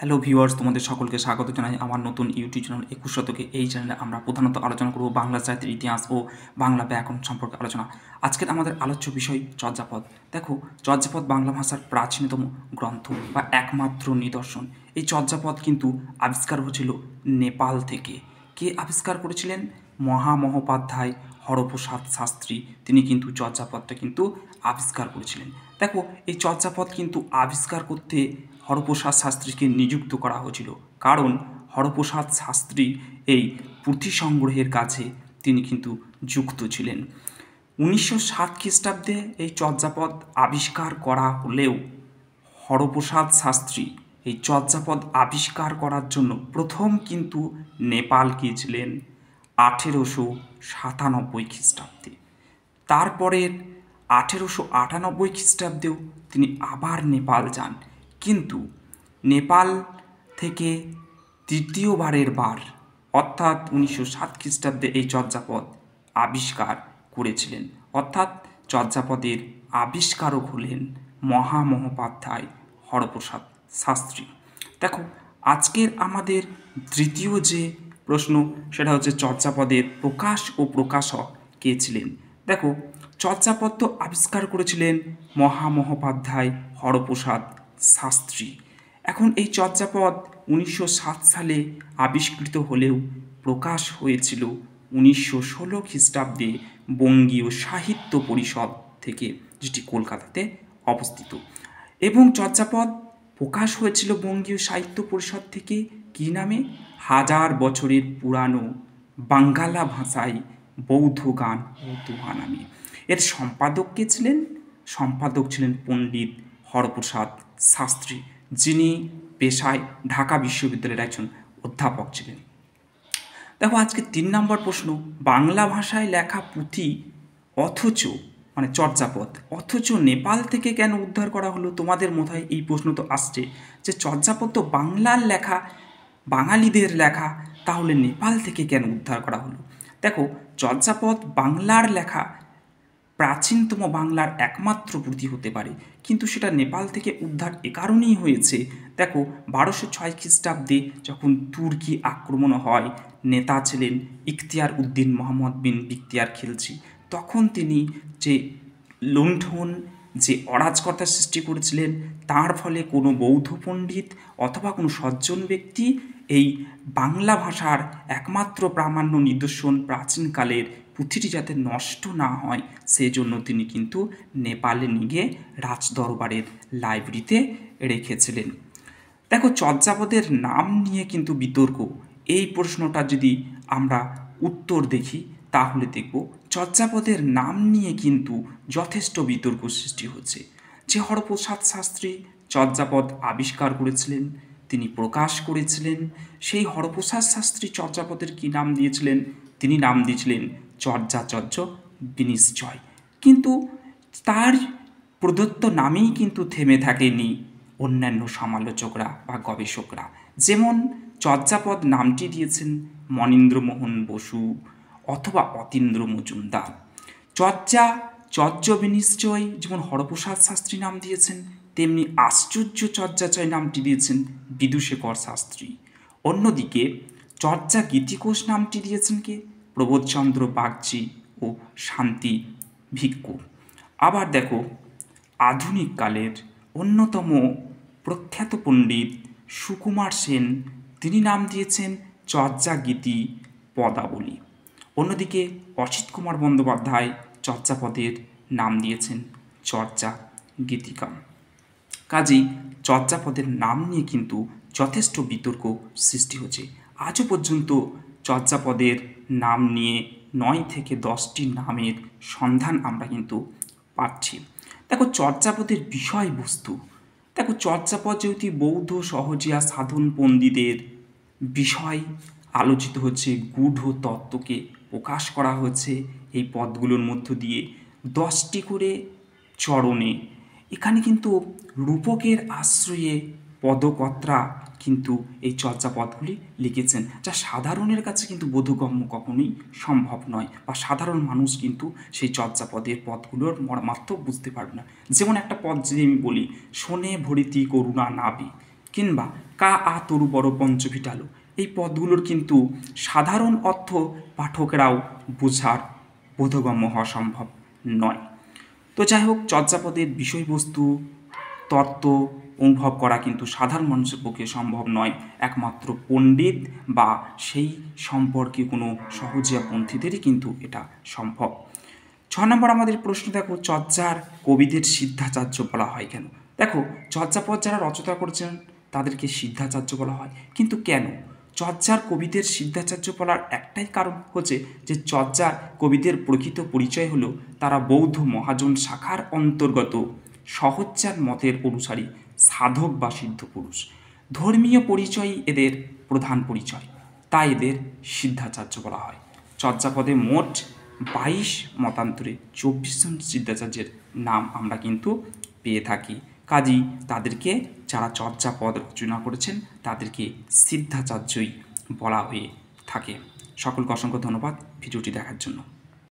Hello viewers, তোমাদের সকলকে স্বাগত জানাই আমার নতুন ইউটিউব চ্যানেল 21 শতকে। এই চ্যানেলে আমরা প্রধানত আলোচনা করব বাংলা সাহিত্যের ইতিহাস ও বাংলা ব্যাকরণ সম্পর্কে আলোচনা। আজকের আমাদের আলোচ্য বিষয় চর্যাপদ। দেখো, চর্যাপদ বাংলা ভাষার প্রাচীনতম গ্রন্থ বা একমাত্র নিদর্শন। এই চর্যাপদ কিন্তু আবিষ্কার হয়েছিল নেপাল থেকে। কে আবিষ্কার করেছিলেন? মহামহোপাধ্যায় হরপ্রসাদ শাস্ত্রী। তিনি কিন্তু চর্যাপদটা কিন্তু আবিষ্কার করেছিলেন। দেখো, এই চর্যাপদ কিন্তু আবিষ্কার করতে হরপ্রসাদ শাস্ত্রীকে নিযুক্ত করা হয়েছিল, কারণ হরপ্রসাদ শাস্ত্রী এই পুঁথি সংগ্রহের কাছে তিনি কিন্তু যুক্ত ছিলেন। 1907 খ্রিস্টাব্দে এই চর্যাপদ আবিষ্কার করা হলেও হরপ্রসাদ শাস্ত্রী এই চর্যাপদ আবিষ্কার করার জন্য প্রথম কিন্তু নেপাল গিয়েছিলেন 1897 খ্রিস্টাব্দে। তারপরের 1898 খ্রিস্টাব্দেও তিনি আবার নেপাল যান, কিন্তু নেপাল থেকে তৃতীয়বারের বার অর্থাৎ 1907 খ্রিস্টাব্দে এই চর্যাপদ আবিষ্কার করেছিলেন। অর্থাৎ চর্যাপদের আবিষ্কারক হলেন মহামহোপাধ্যায় হরপ্রসাদ শাস্ত্রী। দেখো, আজকের আমাদের তৃতীয় যে প্রশ্ন সেটা হচ্ছে চর্যাপদের প্রকাশ ও প্রকাশক কে ছিলেন। দেখো, চর্যাপদ তো আবিষ্কার করেছিলেন মহামহোপাধ্যায় হরপ্রসাদ শাস্ত্রী। এখন এই চর্যাপদ 1907 সালে আবিষ্কৃত হলেও প্রকাশ হয়েছিল 1916 খ্রিস্টাব্দে বঙ্গীয় সাহিত্য পরিষদ থেকে, যেটি কলকাতাতে অবস্থিত। এবং চর্যাপদ প্রকাশ হয়েছিল বঙ্গীয় সাহিত্য পরিষদ থেকে কী নামে? হাজার বছরের পুরানো বাঙ্গালা ভাষায় বৌদ্ধ গান ও দোহা নামে। এর সম্পাদক কে ছিলেন? সম্পাদক ছিলেন পণ্ডিত হরপ্রসাদ শাস্ত্রী, যিনি পেশায় ঢাকা বিশ্ববিদ্যালয়ের একজন অধ্যাপক ছিলেন। দেখো, আজকে 3 নম্বর প্রশ্ন, বাংলা ভাষায় লেখা পুঁথি অথচ চর্যাপদ অথচ নেপাল থেকে কেন উদ্ধার করা হলো? তোমাদের মাথায় এই প্রশ্ন তো আসছে যে চর্যাপদ তো বাংলার লেখা, বাঙালিদের লেখা, তাহলে নেপাল থেকে কেন উদ্ধার করা হলো? দেখো, চর্যাপদ বাংলার লেখা, প্রাচীনতম বাংলার একমাত্র পুঁথি হতে পারে, কিন্তু সেটা নেপাল থেকে উদ্ধার এ কারণেই হয়েছে। দেখো, 1206 খ্রিস্টাব্দে যখন তুর্কি আক্রমণ হয়, নেতা ছিলেন ইখতিয়ার উদ্দিন মোহাম্মদ বিন বিখতিয়ার খিলজি। তখন তিনি যে লুণ্ঠন, যে অরাজকতা সৃষ্টি করেছিলেন, তার ফলে কোনো বৌদ্ধ পণ্ডিত অথবা কোনো সজ্জন ব্যক্তি এই বাংলা ভাষার একমাত্র প্রামাণ্য নিদর্শন প্রাচীনকালের পুঁথিটি যাতে নষ্ট না হয়, সেজন্য তিনি কিন্তু নেপালে নিয়ে রাজদরবারের লাইব্রেরিতে রেখেছিলেন। দেখো, চর্যাপদের নাম নিয়ে কিন্তু বিতর্ক। এই প্রশ্নটা যদি আমরা উত্তর দেখি তাহলে দেখব চর্যাপদের নাম নিয়ে কিন্তু যথেষ্ট বিতর্ক সৃষ্টি হচ্ছে। যে হরপ্রসাদ শাস্ত্রী চর্যাপদ আবিষ্কার করেছিলেন, তিনি প্রকাশ করেছিলেন, সেই হরপ্রসাদ শাস্ত্রী চর্যাপদের কী নাম দিয়েছিলেন? তিনি নাম দিয়েছিলেন চর্যাচর্য বিনিশ্চয়। কিন্তু তার প্রদত্ত নামেই কিন্তু থেমে থাকেনি অন্যান্য সমালোচকরা বা গবেষকরা। যেমন চর্যাপদ নামটি দিয়েছেন মনীন্দ্রমোহন বসু অথবা অতীন্দ্র মজুমদার। চর্য বিনিশ্চয় যেমন হরপ্রসাদ শাস্ত্রী নাম দিয়েছেন, তেমনি আশ্চর্য চর্যাচয় নামটি দিয়েছেন বিদুশেখর শাস্ত্রী। অন্যদিকে চর্যা গীতিকোষ নামটি দিয়েছেন কে? প্রবোধচন্দ্র বাগচি ও শান্তি ভিক্ষু। আবার দেখো, আধুনিক কালের অন্যতম প্রখ্যাত পণ্ডিত সুকুমার সেন, তিনি নাম দিয়েছেন চর্যাগীতি পদাবলী। অন্যদিকে অসিত কুমার বন্দ্যোপাধ্যায় চর্যাপদের নাম দিয়েছেন চর্যা গীতিকা। কাজেই চর্যাপদের নাম নিয়ে কিন্তু যথেষ্ট বিতর্ক সৃষ্টি হচ্ছে। আজও পর্যন্ত চর্যাপদের নাম নিয়ে 9 থেকে 10টি নামের সন্ধান আমরা কিন্তু পাচ্ছি। দেখো, চর্যাপদের বিষয়বস্তু। দেখো, চর্যাপদ যেহেতু বৌদ্ধ সহজিয়া সাধন পণ্ডিতের বিষয় আলোচিত হচ্ছে, গূঢ় তত্ত্বকে প্রকাশ করা হচ্ছে এই পদগুলোর মধ্য দিয়ে। 10টি করে চরণে এখানে কিন্তু রূপকের আশ্রয়ে পদকর্তা কিন্তু এই চর্যাপদগুলি লিখেছেন, যা সাধারণের কাছে কিন্তু বোধগম্য কখনোই সম্ভব নয়, বা সাধারণ মানুষ কিন্তু সেই চর্যাপদের পদগুলোর মর্মার্থ বুঝতে পারবে না। যেমন একটা পদ যদি আমি বলি, শোনে ভরিতি করুণা নাবি, কিংবা কা আ তরু বড় পঞ্চভিটালো, এই পদগুলোর কিন্তু সাধারণ অর্থ পাঠকেরাও বোঝার বোধগম্য হওয়া সম্ভব নয়। তো যাই হোক, চর্যাপদের বিষয়বস্তু তত্ত্ব অনুভব করা কিন্তু সাধারণ মানুষের পক্ষে সম্ভব নয়, একমাত্র পণ্ডিত বা সেই সম্পর্কে কোনো সহজিয়াপন্থীদেরই কিন্তু এটা সম্ভব। 6 নম্বর আমাদের প্রশ্ন দেখো, চর্যার কবিদের সিদ্ধাচার্য বলা হয় কেন? দেখো, চর্যাপদ যারা রচনা করেছেন তাদেরকে সিদ্ধাচার্য বলা হয়, কিন্তু কেন? চর্যার কবিদের সিদ্ধাচার্য বলার একটাই কারণ হচ্ছে যে চর্যার কবিদের প্রকৃত পরিচয় হলো তারা বৌদ্ধ মহাজন শাখার অন্তর্গত সহজ্জার মতের অনুসারী সাধক বা সিদ্ধ পুরুষ। ধর্মীয় পরিচয়ই এদের প্রধান পরিচয়, তাই এদের সিদ্ধাচার্য বলা হয়। চর্যাপদে মোট 22 মতান্তরে 24 জন সিদ্ধাচার্যের নাম আমরা কিন্তু পেয়ে থাকি। কাজেই তাদেরকে, যারা চর্যাপদ রচনা করেছেন তাদেরকে সিদ্ধাচার্যই বলা হয়ে থাকে। সকলকে অসংখ্য ধন্যবাদ ভিডিওটি দেখার জন্য।